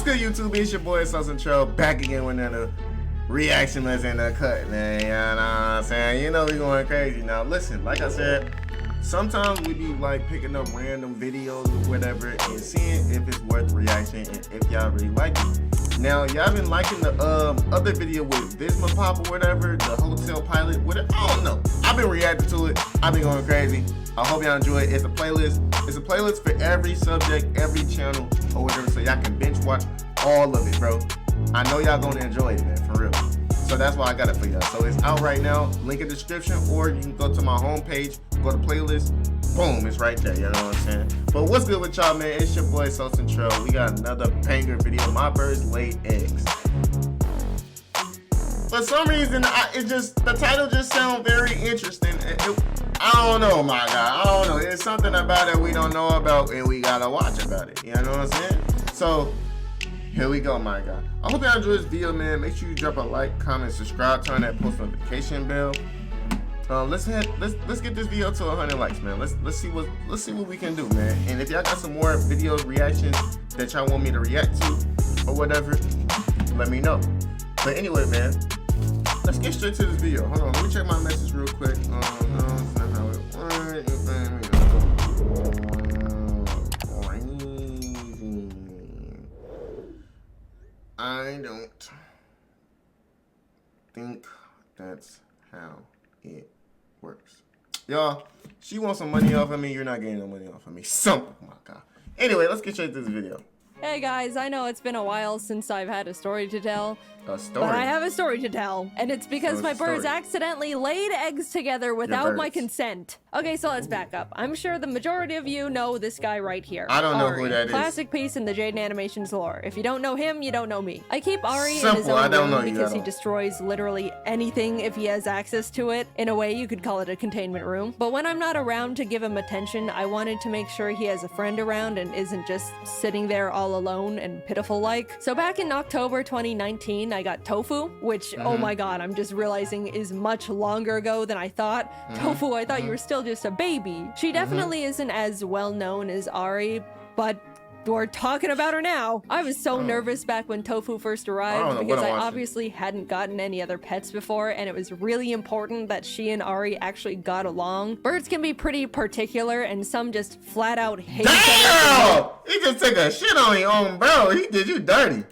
good, YouTube? It's your boy Sosintreal back again with another reaction that's in the cut, man. You know what I'm saying? You know we going crazy. Now listen, like I said, sometimes we be like picking up random videos or whatever and seeing if it's worth reaction and if y'all really like it. Now y'all been liking the other video with Visma Pop or whatever, the hotel pilot, whatever. I don't know. I've been reacting to it. I've been going crazy. I hope y'all enjoy it. It's a playlist. It's a playlist for every subject, every channel or whatever, so y'all can binge watch all of it, bro. I know y'all gonna enjoy it, man, for real. So that's why I got it for y'all. So it's out right now. Link in the description, or you can go to my homepage, go to playlist, boom, it's right there. You know what I'm saying? But what's good with y'all, man? It's your boy Sosintreal. We got another banger video. My birds laid eggs. For some reason, the title just sounds very interesting. I don't know, my guy. I don't know. It's something about it we don't know about, and we gotta watch about it. You know what I'm saying? So here we go, my guy. I hope y'all enjoy this video, man. Make sure you drop a like, comment, subscribe, turn that post notification bell. Let's get this video to 100 likes, man. Let's see what we can do, man. And if y'all got some more videos, reactions that y'all want me to react to or whatever, let me know. But anyway, man, let's get straight to this video. Hold on, let me check my message real quick. No, it's not how it works. I don't think that's how it works. Y'all, she wants some money off of me. You're not getting no money off of me. Oh my God. Anyway, let's get straight to this video. Hey guys, I know it's been a while since I've had a story to tell. A story? But I have a story to tell. And it's because my birds accidentally laid eggs together without my consent. Okay, so let's back up. I'm sure the majority of you know this guy right here. I don't know who that is. Classic piece in the Jaiden Animations lore. If you don't know him, you don't know me. I keep Ari in his own room because he destroys literally anything if he has access to it. In a way, you could call it a containment room. But when I'm not around to give him attention, I wanted to make sure he has a friend around and isn't just sitting there all alone and pitiful-like. So back in October 2019, I got Tofu, which, oh my God, I'm just realizing is much longer ago than I thought. Tofu, I thought you were still just a baby. She definitely isn't as well known as Ari, but we're talking about her now. I was so nervous back when Tofu first arrived because I obviously hadn't gotten any other pets before, and it was really important that she and Ari actually got along. Birds can be pretty particular, and some just flat out hate each other. He just took a shit on your own bro. He did you dirty.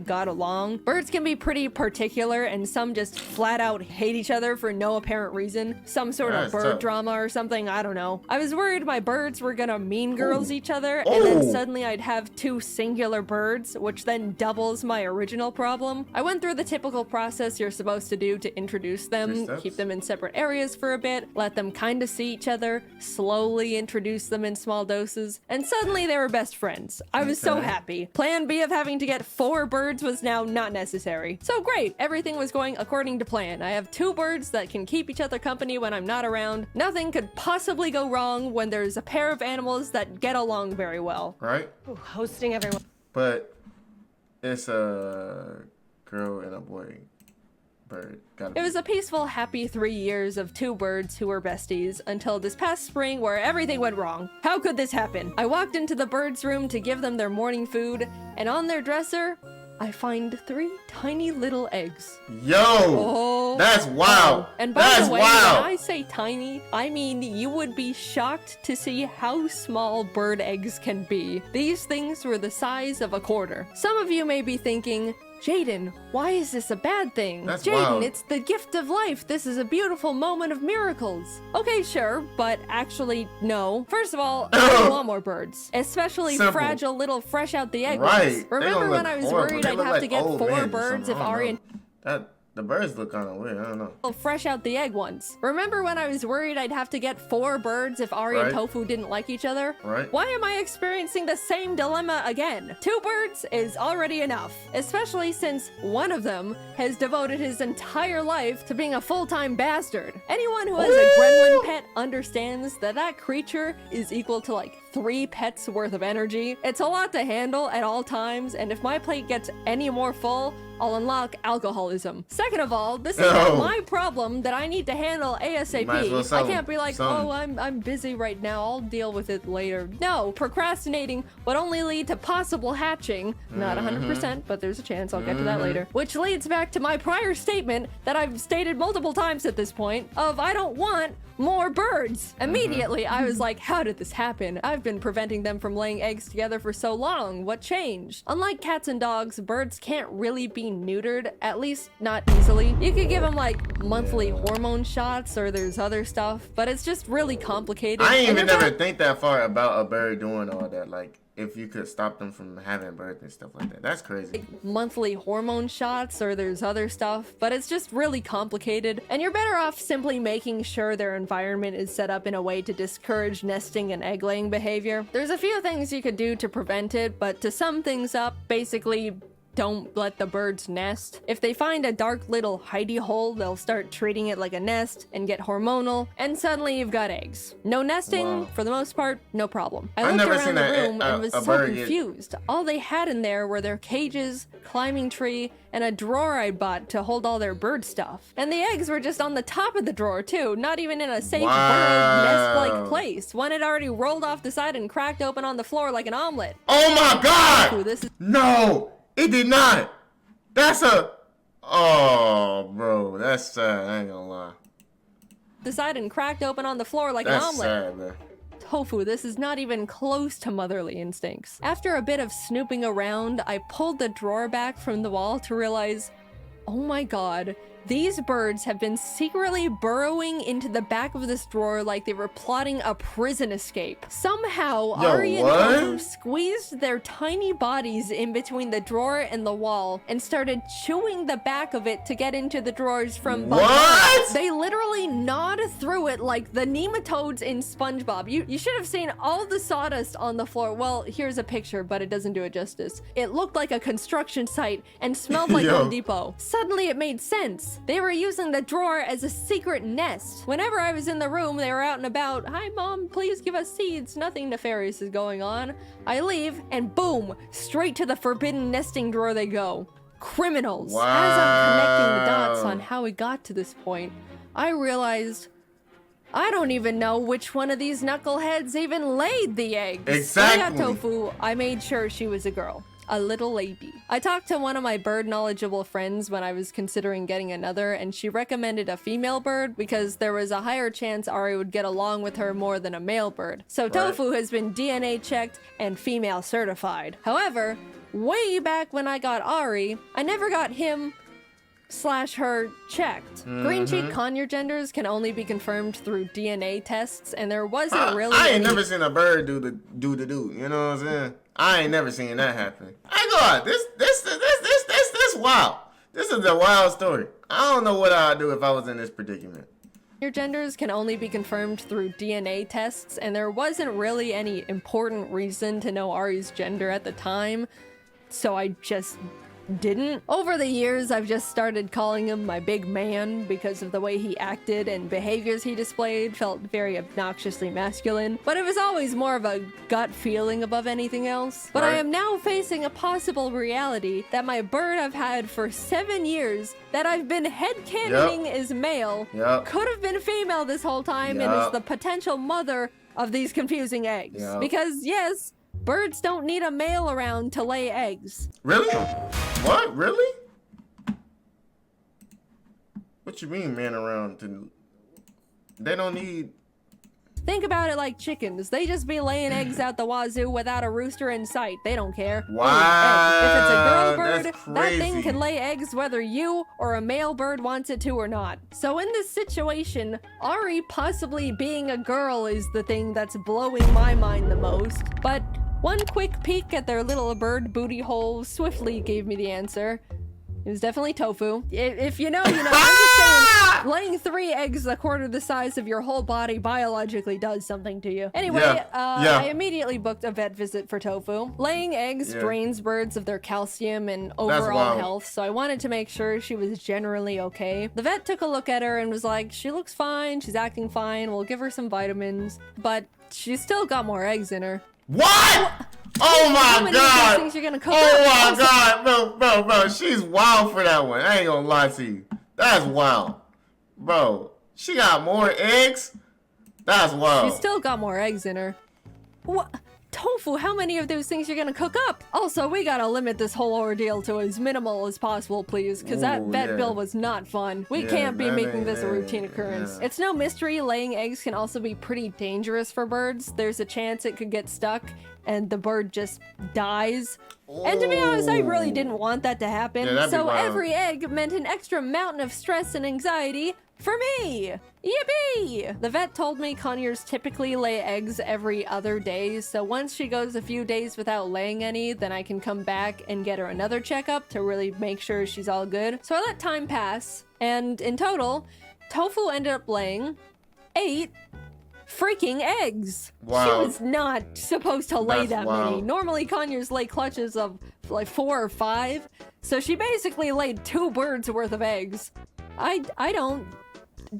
Got along. Birds can be pretty particular, and some just flat out hate each other for no apparent reason. Some sort of bird drama or something, I don't know. I was worried my birds were gonna mean girls each other, and then suddenly I'd have two singular birds, which then doubles my original problem. I went through the typical process you're supposed to do to introduce them, keep them in separate areas for a bit, let them kinda see each other, slowly introduce them in small doses, and suddenly they were best friends. I was so happy. Plan B of having to get 4 birds was now not necessary. So great, everything was going according to plan. I have 2 birds that can keep each other company when I'm not around. Nothing could possibly go wrong when there's a pair of animals that get along very well. Right? Ooh, hosting everyone. But it's a girl and a boy bird. It was a peaceful, happy 3 years of 2 birds who were besties until this past spring where everything went wrong. How could this happen? I walked into the birds' room to give them their morning food, and on their dresser, I find 3 tiny little eggs. Yo! That's wild! And by the way, when I say tiny, I mean you would be shocked to see how small bird eggs can be. These things were the size of a quarter. Some of you may be thinking, Jaiden, why is this a bad thing? Jaiden, it's the gift of life. This is a beautiful moment of miracles. Okay, sure, but actually, no. First of all, I don't want more birds, especially fragile little fresh out the egg ones. Remember when I was worried I'd have to get 4 birds if Ari and... The birds look kind of weird, I don't know. Fresh out the egg ones. Remember when I was worried I'd have to get 4 birds if Ari and Tofu didn't like each other? Why am I experiencing the same dilemma again? 2 birds is already enough, especially since one of them has devoted his entire life to being a full-time bastard. Anyone who has a gremlin pet understands that that creature is equal to like 3 pets worth of energy. It's a lot to handle at all times, and if my plate gets any more full, I'll unlock alcoholism. Second of all, this is not my problem that I need to handle ASAP. I can't be like, oh, I'm busy right now, I'll deal with it later. No, procrastinating would only lead to possible hatching. Not 100%, but there's a chance. I'll get to that later. Which leads back to my prior statement that I've stated multiple times at this point of I don't want more birds. Immediately, I was like, how did this happen? I've been preventing them from laying eggs together for so long. What changed? Unlike cats and dogs, birds can't really be neutered, at least not easily. You could give them like monthly hormone shots or there's other stuff, but it's just really complicated. I ain't even never think that far about a bird doing all that. Like, if you could stop them from having birth and stuff like that. That's crazy. Monthly hormone shots or there's other stuff, but it's just really complicated. And you're better off simply making sure their environment is set up in a way to discourage nesting and egg-laying behavior. There's a few things you could do to prevent it, but to sum things up, basically, don't let the birds nest. If they find a dark little hidey hole, they'll start treating it like a nest and get hormonal, and suddenly you've got eggs. No nesting, for the most part, no problem. I looked around the room and was so confused. All they had in there were their cages, climbing tree, and a drawer I bought to hold all their bird stuff. And the eggs were just on the top of the drawer too, not even in a safe burrowed nest-like place. One had already rolled off the side and cracked open on the floor like an omelet. Oh my god! Ooh, this is no! It did not. That's a... Oh, bro. That's sad. I ain't gonna lie. Decided and cracked open on the floor like an omelet. That's sad, man. Tofu, this is not even close to motherly instincts. After a bit of snooping around, I pulled the drawer back from the wall to realize, oh my god, these birds have been secretly burrowing into the back of this drawer like they were plotting a prison escape. Somehow, Ari and Tofu squeezed their tiny bodies in between the drawer and the wall and started chewing the back of it to get into the drawers from behind. What? They literally gnawed through it like the nematodes in SpongeBob. You should have seen all the sawdust on the floor. Well, here's a picture, but it doesn't do it justice. It looked like a construction site and smelled like Home Depot. Suddenly, it made sense. They were using the drawer as a secret nest. Whenever I was in the room, they were out and about. Hi, Mom, please give us seeds. Nothing nefarious is going on. I leave, and boom, straight to the forbidden nesting drawer they go. Criminals. Wow. As I'm connecting the dots on how we got to this point, I realized I don't even know which one of these knuckleheads even laid the eggs. Exactly. When I got Tofu, I made sure she was a girl. A little lady. I talked to one of my bird knowledgeable friends when I was considering getting another, and she recommended a female bird because there was a higher chance Ari would get along with her more than a male bird. So Tofu has been DNA checked and female certified. However, way back when I got Ari, I never got him / her checked. Green cheek conure genders can only be confirmed through DNA tests, and there wasn't really I ain't never seen a bird do the do, you know what I'm saying? I ain't never seen that happen. I go, this wild. This is a wild story. I don't know what I'd do if I was in this predicament. Your genders can only be confirmed through DNA tests, and there wasn't really any important reason to know Ari's gender at the time, so I just didn't. Over the years, I've just started calling him my big man because of the way he acted and behaviors he displayed felt very obnoxiously masculine, but it was always more of a gut feeling above anything else. But I am now facing a possible reality that my bird I've had for 7 years that I've been headcanoning is male could have been female this whole time and is the potential mother of these confusing eggs. Because yes, birds don't need a male around to lay eggs. Really? What? Really? What you mean, man around to... They don't need... Think about it like chickens. They just be laying eggs out the wazoo without a rooster in sight. They don't care. Wow. If it's a girl bird, that thing can lay eggs whether you or a male bird wants it to or not. So in this situation, Ari possibly being a girl is the thing that's blowing my mind the most. But one quick peek at their little bird booty hole swiftly gave me the answer. It was definitely Tofu. If you know, you know. I'm just saying, laying 3 eggs a quarter the size of your whole body biologically does something to you. Anyway, I immediately booked a vet visit for Tofu. Laying eggs drains birds of their calcium and overall health, so I wanted to make sure she was generally okay. The vet took a look at her and was like, she looks fine, she's acting fine, we'll give her some vitamins. But she's still got more eggs in her. What? Oh my god! Oh my god, bro, she's wild for that one. I ain't gonna lie to you. That's wild, bro. She got more eggs. That's wild. She's still got more eggs in her. What? Tofu, how many of those things you're gonna cook up? Also, we gotta limit this whole ordeal to as minimal as possible, please, because that vet bill was not fun. We can't be making this a routine occurrence. It's no mystery laying eggs can also be pretty dangerous for birds. There's a chance it could get stuck and the bird just dies. And to be honest, I really didn't want that to happen. So every egg meant an extra mountain of stress and anxiety for me! Yippee! The vet told me conures typically lay eggs every other day, so once she goes a few days without laying any, then I can come back and get her another checkup to really make sure she's all good. So I let time pass, and in total, Tofu ended up laying 8 freaking eggs. Wow. She was not supposed to lay that many. Normally conures lay clutches of like 4 or 5, so she basically laid 2 birds worth of eggs. I don't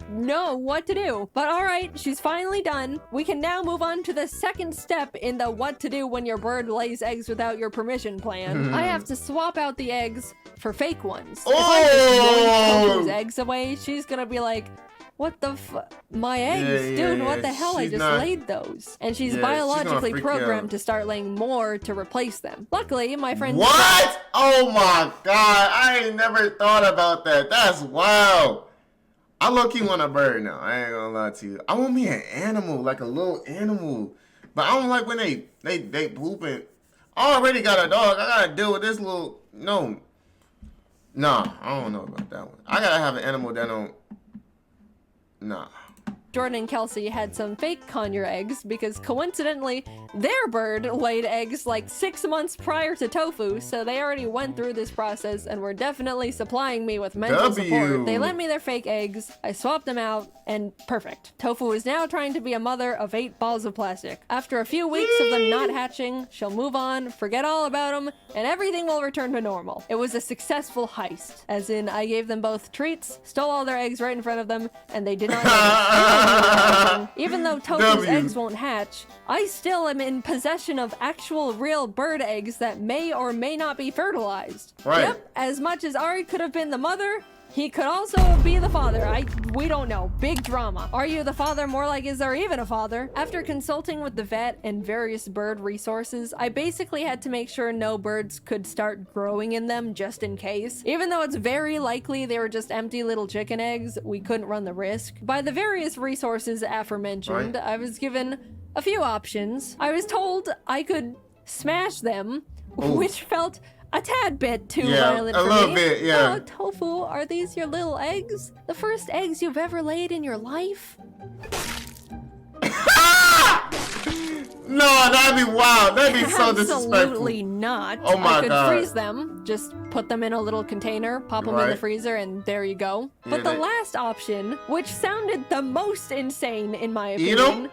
know what to do. But alright, she's finally done. We can now move on to the second step in the what to do when your bird lays eggs without your permission plan. I have to swap out the eggs for fake ones. If I just throw those eggs away, she's gonna be like, what the my eggs? Dude, what the hell? I just laid those. And she's biologically programmed to start laying more to replace them. Luckily, my friend— What? Oh my god, I ain't never thought about that. That's wild. I low-key want a bird now. I ain't gonna lie to you. I want me an animal, like a little animal. But I don't like when they pooping. I already got a dog. I gotta deal with this little— Nah, I don't know about that one. I gotta have an animal that don't— Nah. Jordan and Kelsey had some fake conure eggs because coincidentally, their bird laid eggs like 6 months prior to Tofu, so they already went through this process and were definitely supplying me with mental support. They lent me their fake eggs, I swapped them out, and perfect. Tofu is now trying to be a mother of 8 balls of plastic. After a few weeks of them not hatching, she'll move on, forget all about them, and everything will return to normal. It was a successful heist, as in I gave them both treats, stole all their eggs right in front of them, and they did not know. Even though Tofu's eggs won't hatch, I still am in possession of actual real bird eggs that may or may not be fertilized. Yep, as much as Ari could have been the mother, he could also be the father. We don't know. Big drama. Are you the father? More like, is there even a father? After consulting with the vet and various bird resources, I basically had to make sure no birds could start growing in them just in case. Even though it's very likely they were just empty little chicken eggs, we couldn't run the risk. By the various resources aforementioned, I was given a few options. I was told I could smash them, which felt a tad bit too violent for me. A little bit, yeah. Oh, Tofu, are these your little eggs? The first eggs you've ever laid in your life? No, that'd be wild. That'd be so disrespectful. Absolutely not. Oh my god. I could freeze them. Just put them in a little container, pop them in the freezer, and there you go. But the last option, which sounded the most insane in my opinion— Eat them?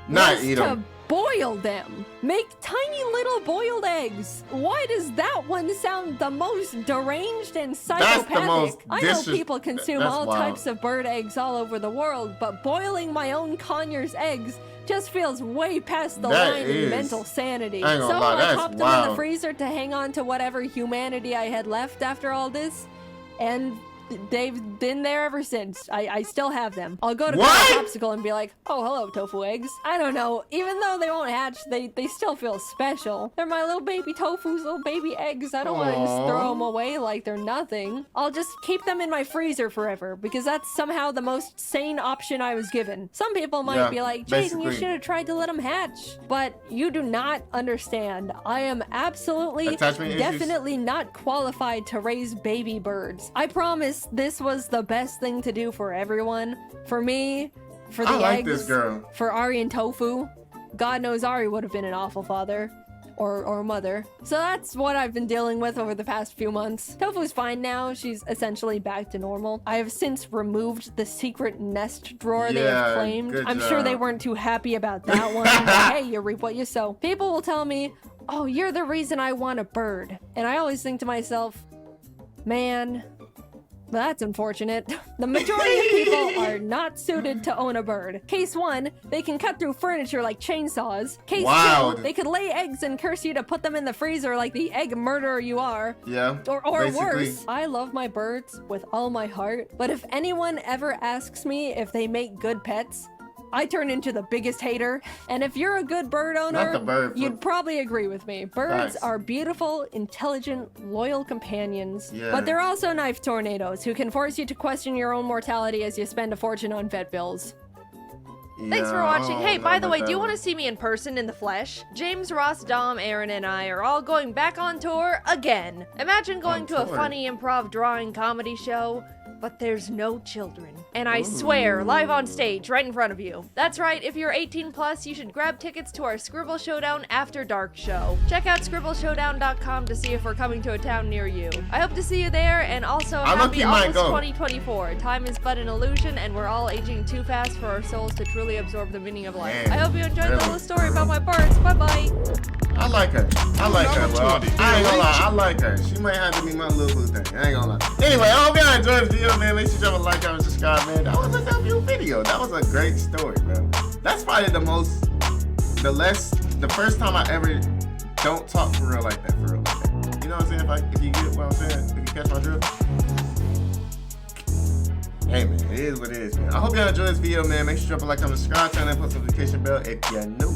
Not eat them. Boil them. Make tiny little boiled eggs. Why does that one sound the most deranged and psychopathic? That's the most I know people consume all types of bird eggs all over the world, but boiling my own conyers eggs just feels way past the line in mental sanity. So I popped them in the freezer to hang on to whatever humanity I had left after all this, and they've been there ever since. I still have them. I'll go to Popsicle and be like, oh, hello, Tofu eggs. I don't know. Even though they won't hatch, they still feel special. They're my little baby Tofu's little baby eggs. I don't want to just throw them away like they're nothing. I'll just keep them in my freezer forever because that's somehow the most sane option I was given. Some people might be like, Jaiden, you should have tried to let them hatch. But you do not understand. I am absolutely, definitely not qualified to raise baby birds. I promise this was the best thing to do for everyone. For me, for the eggs, for Ari and Tofu. God knows Ari would have been an awful father or mother. So that's what I've been dealing with over the past few months. Tofu's fine now. She's essentially back to normal. I have since removed the secret nest drawer they have claimed. I'm sure they weren't too happy about that one. But hey, you reap what you sow. People will tell me, oh, you're the reason I want a bird. And I always think to myself, man, That's unfortunate. The majority of people are not suited to own a bird. Case 1, they can cut through furniture like chainsaws. Case 2, they could lay eggs and curse you to put them in the freezer like the egg murderer you are. Yeah. Or worse. I love my birds with all my heart, but if anyone ever asks me if they make good pets, I turn into the biggest hater. And if you're a good bird owner, you'd probably agree with me. Birds are beautiful, intelligent, loyal companions. Yeah. But they're also knife tornadoes who can force you to question your own mortality as you spend a fortune on vet bills. Yeah, thanks for watching. Hey, by the way, do you want to see me in person in the flesh? James, Ross, Dom, Aaron, and I are all going back on tour again. Imagine going to a funny improv drawing comedy show, but there's no children. And I swear, live on stage, right in front of you. That's right, if you're 18 plus, you should grab tickets to our Scribble Showdown After Dark show. Check out scribbleshowdown.com to see if we're coming to a town near you. I hope to see you there, and also happy almost 2024. Time is but an illusion, and we're all aging too fast for our souls to truly absorb the meaning of life. Man, I hope you enjoyed the little story about my birds. Bye-bye. I like her. I like her, bro. I ain't gonna lie. I like her. She might have to be my little boo thing. I ain't gonna lie. Anyway, I hope y'all enjoyed this video, man. Make sure you drop a like, comment, subscribe, man. That was a W video. That was a great story, bro. That's probably the first time I ever don't talk for real like that, You know what I'm saying? If you get what I'm saying, if you catch my drift. Hey, man, it is what it is, man. I hope y'all enjoyed this video, man. Make sure you drop a like, comment, subscribe, turn that post notification bell if you're new.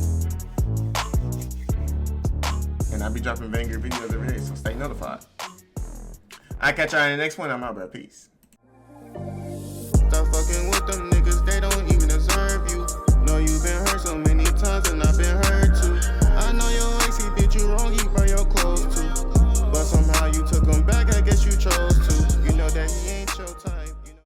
And I'll be dropping banger videos every day, so stay notified. I'll catch y'all in the next one. I'm out, bro. Peace. Stop fucking with them